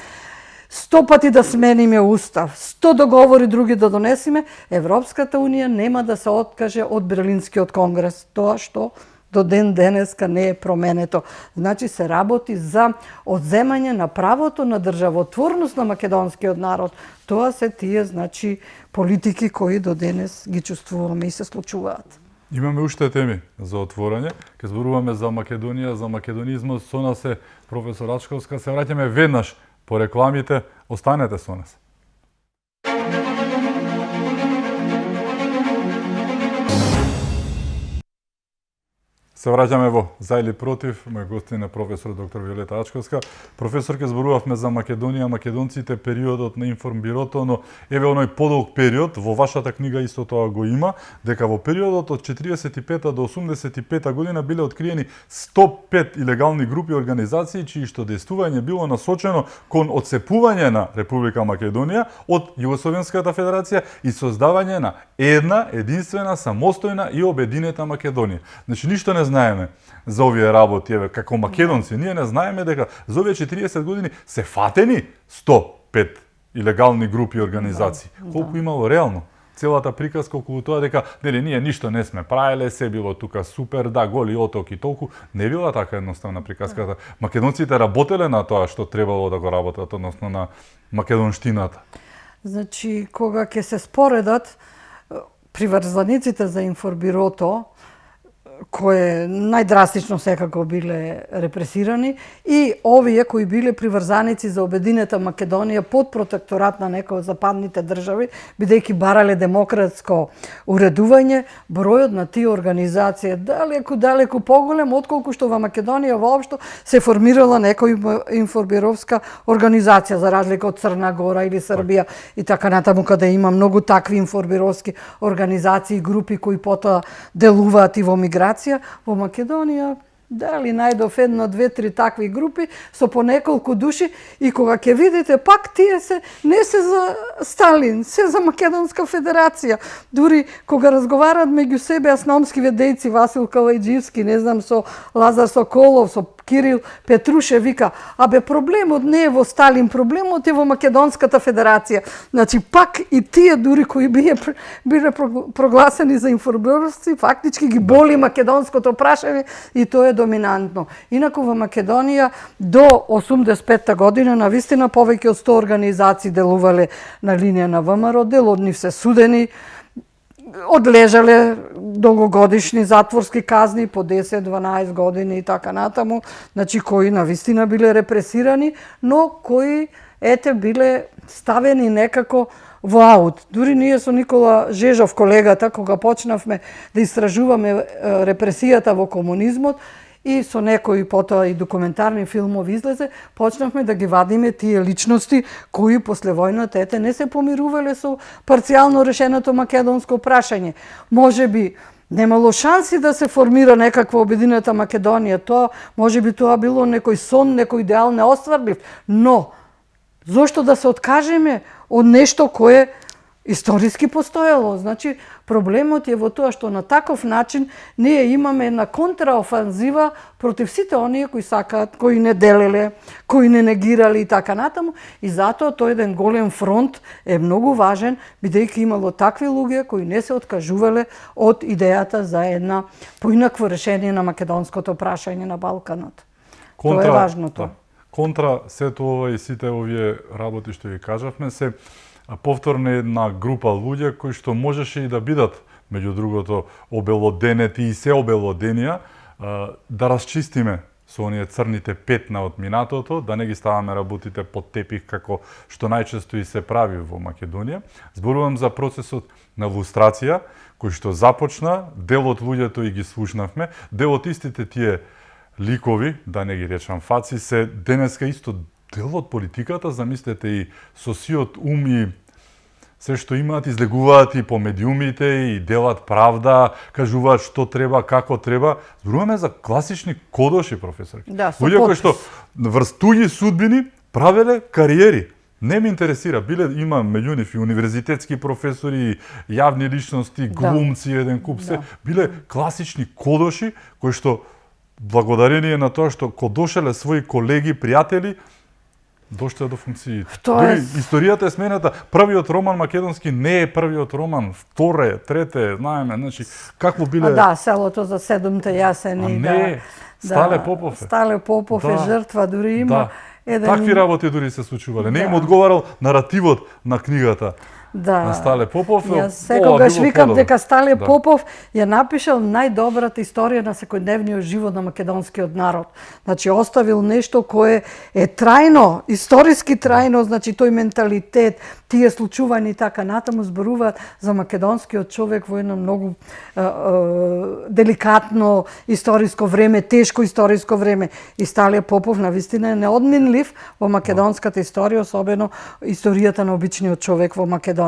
100 пати да смениме устав, 100 договори други да донесиме, Европската Унија нема да се откаже од Берлинскиот конгрес. Тоа што до ден денеска не е променето. Значи се работи за одземање на правото на државотворност на македонскиот народ. Тоа се тие, значи, политики кои до денес ги чувствуваме и се случуваат. Имаме уште теми за отворање. Ке зборуваме за Македонија, за македонизмот. Со нас е професор Ачковска. Се враќаме веднаш по рекламите. Останете со нас. Се враќаме во За или против. Мој гостин е професор доктор Виолета Ачковска. Професор, ке зборувавме за Македонија, македонците, периодот на информбирото, но еве оној подолг период, во вашата книга исто тоа го има, дека во периодот од 45 до 85 година биле откриени 105 илегални групи и организации чии што дејствување било насочено кон отцепување на Република Македонија од Југословенската федерација и создавање на една единствена самостојна и обединета Македонија. Значи ништо не знаеме за овие работи, еве, како македонци, ние не знаеме дека за овие 40 години се фатени 105 илегални групи и организации. Колку имало реално? Целата приказка околу тоа дека нели ние ништо не сме правеле, се било тука супер, да, голи отоки толку, не била така едноставна приказката. Македонците работеле на тоа што требало да го работат, односно на македонштината. Значи, кога ќе се споредат приврзаниците за информбирото, кои најдрастично секако биле репресирани, и овие кои биле приврзаници за обединета Македонија под протекторат на некои од западните држави, бидејќи барале демократско уредување, бројот на тие организации далеку поголем отколку што во Македонија воопшто се формирала некоја информбировска организација, за разлика од Црна Гора или Србија и така натаму, каде има многу такви информбировски организации и групи кои потоа делуваат и во миграција. Во Македонија дали најдов едно, две, три такви групи со по неколку души, и кога ќе видите пак тие се не се за Сталин, се за Македонска федерација. Дури кога разговараат меѓу себе аснаумскиве дејци, Васил Калајџиевски, не знам, со Лазар Соколов, со Кирил Петруше, вика, абе проблемот не е во Сталин, проблемот е во Македонската федерација. Значи пак и тие дури кои биле прогласени за информбировци, фактички ги боли македонското прашање и тоа е доминантно. Инаку во Македонија до 85-та година навистина повеќе од 100 организации делувале на линија на ВМРО, дел од нив се судени, одлежале долгогодишни затворски казни по 10-12 години и така натаму, значи кои навистина биле репресирани, но кои биле ставени некако во аут. Дури ние со Никола Жежов, колегата, кога почнавме да истражуваме репресијата во комунизмот, и со некои потоа и документарни филмови излезе, почнавме да ги вадиме тие личности кои после војната не се помирувале со парцијално решеното македонско прашање. Можеби немало шанси да се формира некаква обединета Македонија, тоа можеби тоа било некој сон, некој идеал неостварлив, но зошто да се откажеме од нешто кое историски постоело? Значи, проблемот е во тоа што на таков начин ние имаме една контраофанзива против сите оние кои сакаат, кои не делеле, кои не негирали и така натаму, и затоа тој еден голем фронт е многу важен, бидејќи имало такви луѓе кои не се откажувале од идејата за една поинакво решение на македонското прашање на Балканот. Тоа е важното. Да. Контра сето ова и сите овие работи што ги кажавме се повторно една група луѓе кои што можеше и да бидат, меѓу другото, обелоденети и се обелоденија, да расчистиме со оние црните петна од минатото, да не ги ставаме работите под тепих како што најчесто и се прави во Македонија. Зборувам за процесот на лустрација, кој што започна, дел од луѓето и ги слушнавме, дел од истите тие ликови, да не ги речам фаци, се денеска исто дел од политиката, замислете, и со сиот ум и се што имаат, излегуваат и по медиумите и делат правда, кажуваат што треба, како треба. Зборуваме за класични кодоши, професор. Да, луѓе кои што врз туѓи судбини правеле кариери. Не ме интересира, има меѓу нив и универзитетски професори, јавни личности, глумци, еден куп се, биле класични кодоши кои што благодарение на тоа што кодошеле своји колеги, пријатели, дошле до функциите. Тоа Дури е- историјата е смената. Првиот роман македонски не е првиот роман, вторе, трете, знаеме, значи какво биле. Да, селото за седумте јасени. А не, Стале Попов е. Стале Попов е Да. жртва, дури има Да. еден... Такви работи дури се случувале. Не им Да. одговарал наративот на книгата. Да. На Стале Попов. Јас ова секогаш било викам подобро. дека Стале Да. Попов ја напишал најдобрата историја на секојдневниот живот на македонскиот народ. Значи оставил нешто кое е трајно, историски трајно, значи тој менталитет, тие случувања и така натаму зборуваат за македонскиот човек во едно многу деликатно историско време, тешко историско време. И Стале Попов навистина е неодменлив во македонската историја, особено историјата на обичниот човек во Македонија.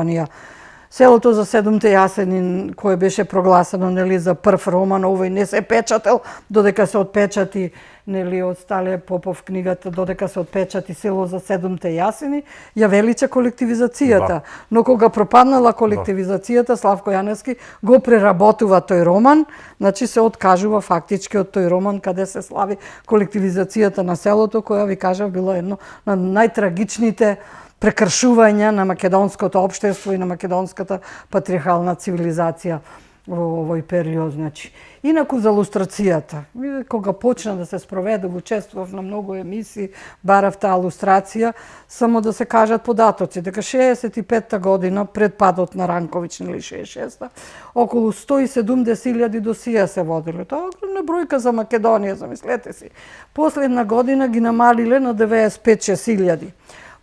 Селото за седумте јасени, кое беше прогласено нели за прв роман, овој не се печател додека се отпечати нели од Стале Попов книгата, додека се отпечати Село за седумте јасени, ја велича колективизацијата. Да. Но кога пропаднала колективизацијата, Славко Јаневски го преработува тој роман, значи се откажува фактички од тој роман каде се слави колективизацијата на селото, која ви кажав било едно на најтрагичните прекршувања на македонското општество и на македонската патриархална цивилизација во овој период, значи. Инаку за лустрацијата, кога почна да се спроведе, учествував на многу емисии, барав таа лустрација, само да се кажат податоци, дека 65-та година, пред падот на Ранковиќ, нели 66-та, околу 170.000 досија се водиле. Тоа е огромна бројка за Македонија, замислете си. Последна година ги намалиле на 95-6.000.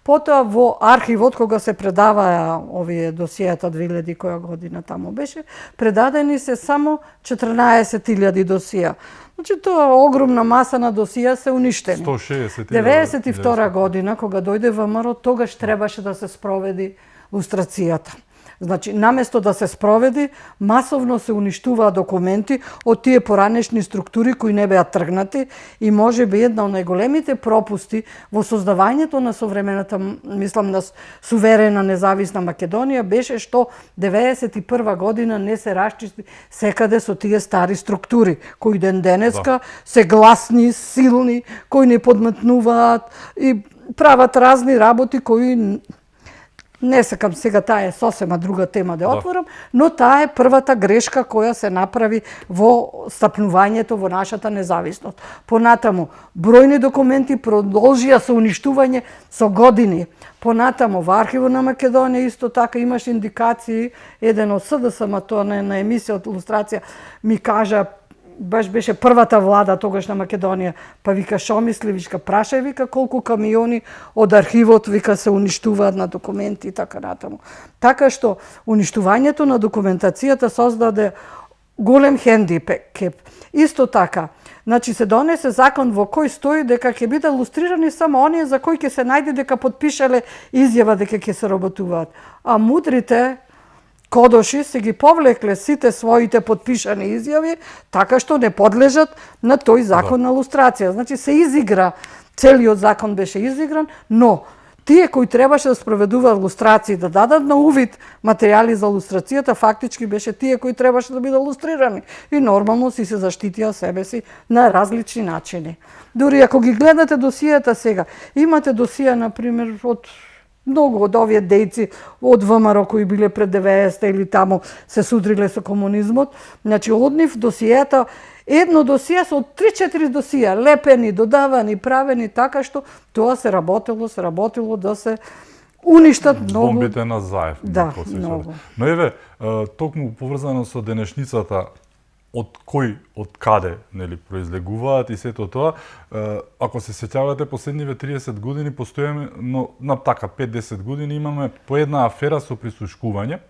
Потоа во архивот, кога се предаваа овие досијата 2000 која година таму беше, предадени се само 14.000 досија. Значи тоа огромна маса на досија се уништени. 160.000. 92 година, кога дојде ВМРО, тогаш требаше да се спроведи лустрацијата. Значи, наместо да се спроведи, масовно се уништуваа документи од тие поранешни структури кои не беа тргнати и може би една од најголемите пропусти во создавањето на современата, мислам, на суверена независна Македонија беше што 91 година не се расчисти секаде со тие стари структури, кои ден денеска се гласни, силни, кои не подметнуваат и прават разни работи кои не сакам сега, таа е сосема друга тема да отворам, но таа е првата грешка која се направи во стапнувањето во нашата независност. Понатаму, бројни документи продолжија со уништување со години. Понатаму, во архивот на Македонија исто така имаш индикации, еден од СДСМ, тоа на емисија од Илустрација, ми кажа, баш беше првата влада тогаш на Македонија, па вика шо мисли, вика прашај, вика колку камиони од архивот вика се уништуваат на документи и така натаму. Така што уништувањето на документацијата создаде голем хендикеп. Исто така, значи се донесе закон во кој стои дека ќе биде лустрирани само оние за кои ќе се најде дека потпишале изјава дека ќе се работуваат. А мудрите кодоши се ги повлекле сите своите потпишани изјави, така што не подлежат на тој закон на лустрација. Значи се изигра, целиот закон беше изигран, но тие кои требаше да спроведуваат лустрации, да дадат на увид материјали за лустрацијата, фактички беше тие кои требаше да бидат лустрирани. И нормално си се заштитија себе си на различни начини. Дури ако ги гледате досијата сега, имате досија, например, од многу од овие дејци од ВМРО кои биле пред 90 или таму се судриле со комунизмот, значи од нив досијата, едно досија со 3-4 досија, лепени, додавани, правени, така што тоа се работило да се уништат многу. Бомбите на Заев. Да, многу. Но еве, токму поврзано со денешницата, од каде, нели, произлегуваат и сето тоа, ако се сеќавате последниве 30 години постојаме, но на така 5-10 години имаме по една афера со прислушкување,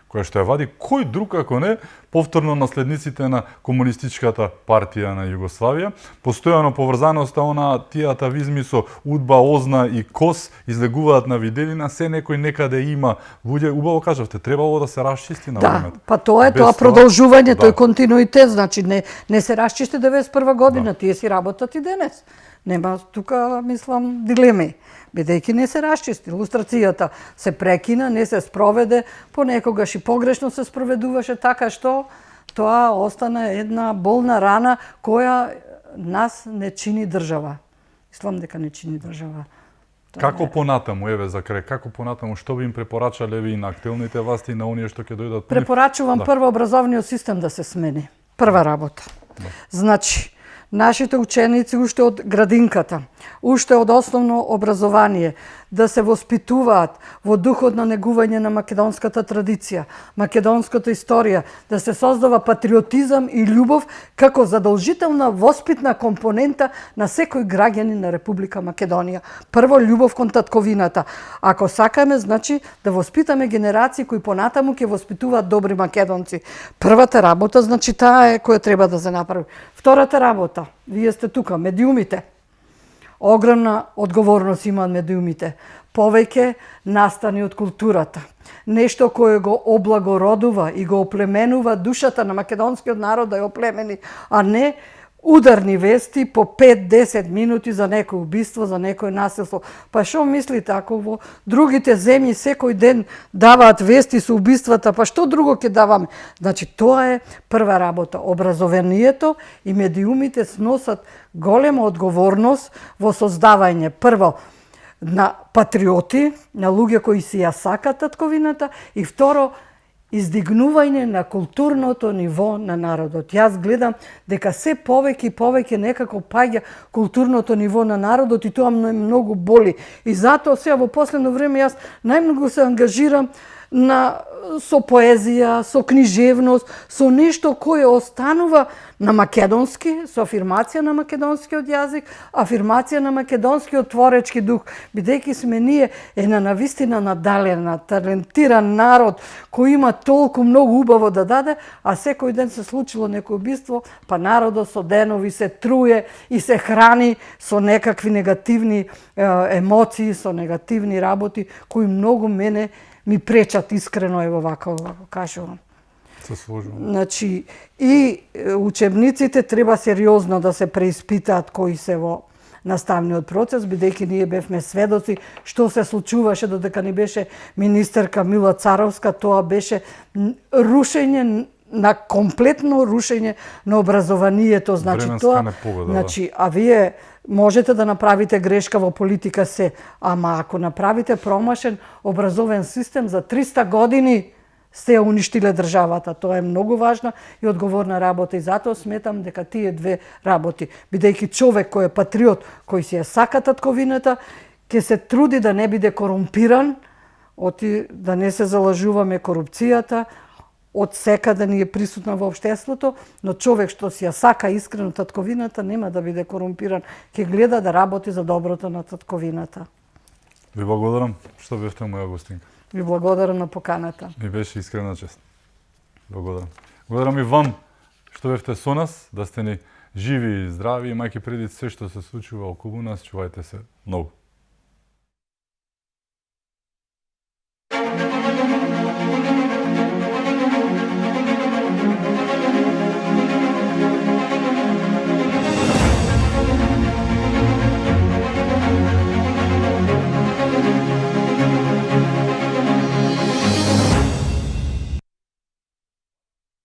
која што ја вади кој друг ако не повторно наследниците на комунистичката партија на Југославија. Постојано поврзаноста тие атавизми со Удба, Озна и Кос излегуваат на виделина, се некој некаде има луѓе, убаво кажавте, требало да се расчисти на времето. Па тоа е Без тоа продолжување, да. тој континуитет, значи не се расчисти 91 година, тие си работат и денес. Нема тука, мислам, дилеми. Бидејќи не се расчисти. Лустрацијата се прекина, не се спроведе, понекогаш и погрешно се спроведуваше, така што тоа остана една болна рана која нас не чини држава. Мислам дека не чини држава. Како понатаму, еве за крај, како понатаму, што би им препорачале ви на актуелните власти и на оние што ќе дојдат? Препорачувам прво образовниот систем да се смени. Прва работа. Значи, нашите ученици уште од градинката, уште од основно образование, да се воспитуваат во духот на негување на македонската традиција, македонската историја, да се создава патриотизам и љубов како задолжителна воспитна компонента на секој граѓанин на Република Македонија. Прво, љубов кон татковината. Ако сакаме, значи, да воспитаме генерации кои понатаму ќе воспитуваат добри македонци. Првата работа, значи, таа е која треба да се направи. Втората работа, вие сте тука, медиумите. Огромна одговорност имаат медиумите. Повеќе настани од културата. Нешто кое го облагородува и го оплеменува душата на македонскиот народ да ја оплемени, а не ударни вести по 5-10 минути за некој убиство, за некој насилство. Па што мислите, ако во другите земји секој ден даваат вести со убиствата, па што друго ќе даваме? Значи, тоа е прва работа. Образованието и медиумите сносат голема одговорност во создавање, прво, на патриоти, на луѓе кои си ја сакат татковината, и второ, издигнување на културното ниво на народот. Јас гледам дека се повеќе и повеќе некако паѓа културното ниво на народот и тоа многу боли. И затоа сега во последно време јас најмногу се ангажирам со поезија, со книжевност, со нешто кое останува на македонски, со афирмација на македонскиот јазик, афирмација на македонскиот творечки дух, бидејќи сме ние една навистина надалена, талентиран народ кој има толку многу убаво да даде, а секој ден се случило некој убиство, па народот со денови се труе и се храни со некакви негативни емоции, со негативни работи кои многу мене ми пречат, искрено ево вака кажувам. Се сложувам. Значи, и учебниците треба сериозно да се преиспитаат кои се во наставниот процес, бидејќи ние бевме сведоци што се случуваше додека ни беше министерка Мила Царовска, тоа беше рушење на комплетно рушење на образованието, значи тоа. Значи, а вие можете да направите грешка во политика се, ама ако направите промашен образовен систем за 300 години сте ја уништиле државата. Тоа е многу важна и одговорна работа и затоа сметам дека тие две работи, бидејќи човек кој е патриот, кој си ја сака татковината, ќе се труди да не биде корумпиран, да не се залажуваме корупцијата, од секаде ни е присутна во општеството, но човек што си ја сака искрено татковината нема да биде корумпиран, ќе гледа да работи за доброто на татковината. Ви благодарам што бевте моја гостинка. Ви благодарам на поканата. Ми беше искрена чест. Благодарам. Благодарам и вам што бевте со нас, да сте ни живи и здрави, имајќи предвид се што се случува околу нас, чувајте се многу.